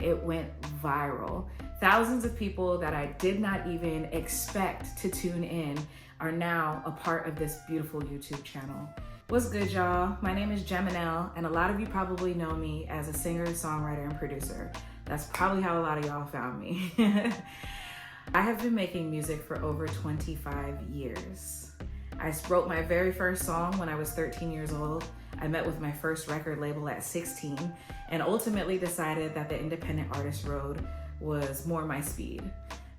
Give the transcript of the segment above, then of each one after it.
it went viral. Thousands of people that I did not even expect to tune in are now a part of this beautiful YouTube channel. What's good, y'all? My name is Geminelle, and a lot of you probably know me as a singer, songwriter, and producer. That's probably how a lot of y'all found me. I have been making music for over 25 years. I wrote my very first song when I was 13 years old. I met with my first record label at 16 and ultimately decided that the independent artist road was more my speed.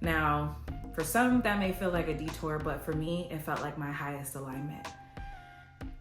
Now, for some that may feel like a detour, but for me, it felt like my highest alignment.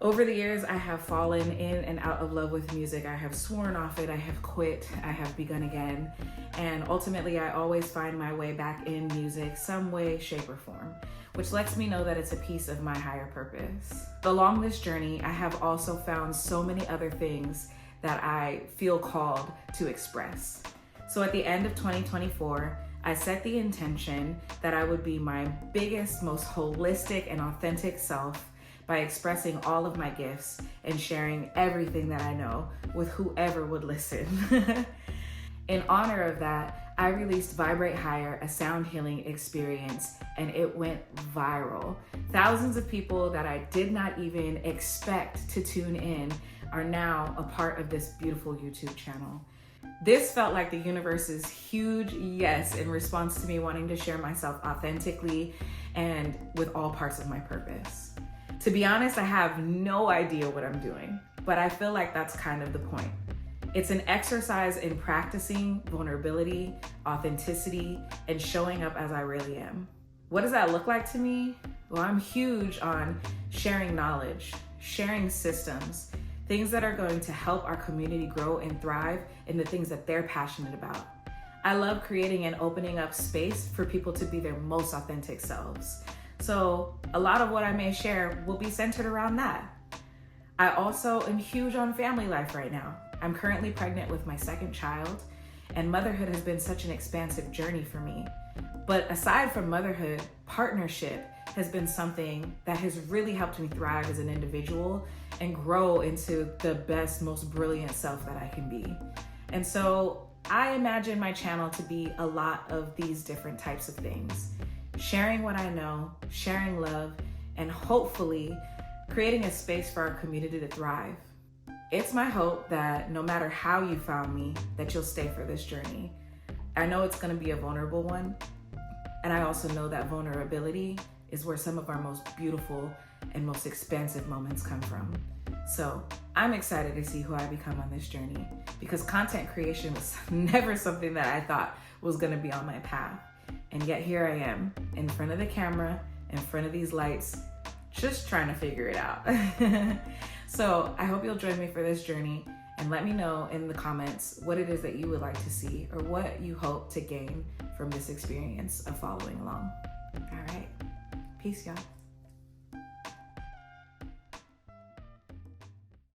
Over the years, I have fallen in and out of love with music. I have sworn off it, I have quit, I have begun again. And ultimately, I always find my way back in music, some way, shape, or form, which lets me know that it's a piece of my higher purpose. Along this journey, I have also found so many other things that I feel called to express. So at the end of 2024, I set the intention that I would be my biggest, most holistic and authentic self by expressing all of my gifts and sharing everything that I know with whoever would listen. In honor of that, I released Vibrate Higher, a sound healing experience, and it went viral. Thousands of people that I did not even expect to tune in are now a part of this beautiful YouTube channel. This felt like the universe's huge yes in response to me wanting to share myself authentically and with all parts of my purpose. To be honest, I have no idea what I'm doing, but I feel like that's kind of the point. It's an exercise in practicing vulnerability, authenticity, and showing up as I really am. What does that look like to me? Well, I'm huge on sharing knowledge, sharing systems, things that are going to help our community grow and thrive in the things that they're passionate about. I love creating and opening up space for people to be their most authentic selves. So a lot of what I may share will be centered around that. I also am huge on family life right now. I'm currently pregnant with my second child, and motherhood has been such an expansive journey for me. But aside from motherhood, partnership has been something that has really helped me thrive as an individual and grow into the best, most brilliant self that I can be. And so I imagine my channel to be a lot of these different types of things. Sharing what I know, sharing love, and hopefully creating a space for our community to thrive. It's my hope that no matter how you found me, that you'll stay for this journey. I know it's gonna be a vulnerable one, and I also know that vulnerability is where some of our most beautiful and most expansive moments come from. So I'm excited to see who I become on this journey, because content creation was never something that I thought was gonna be on my path. And yet here I am, in front of the camera, in front of these lights, just trying to figure it out. So I hope you'll join me for this journey and let me know in the comments what it is that you would like to see or what you hope to gain from this experience of following along. All right, peace, y'all.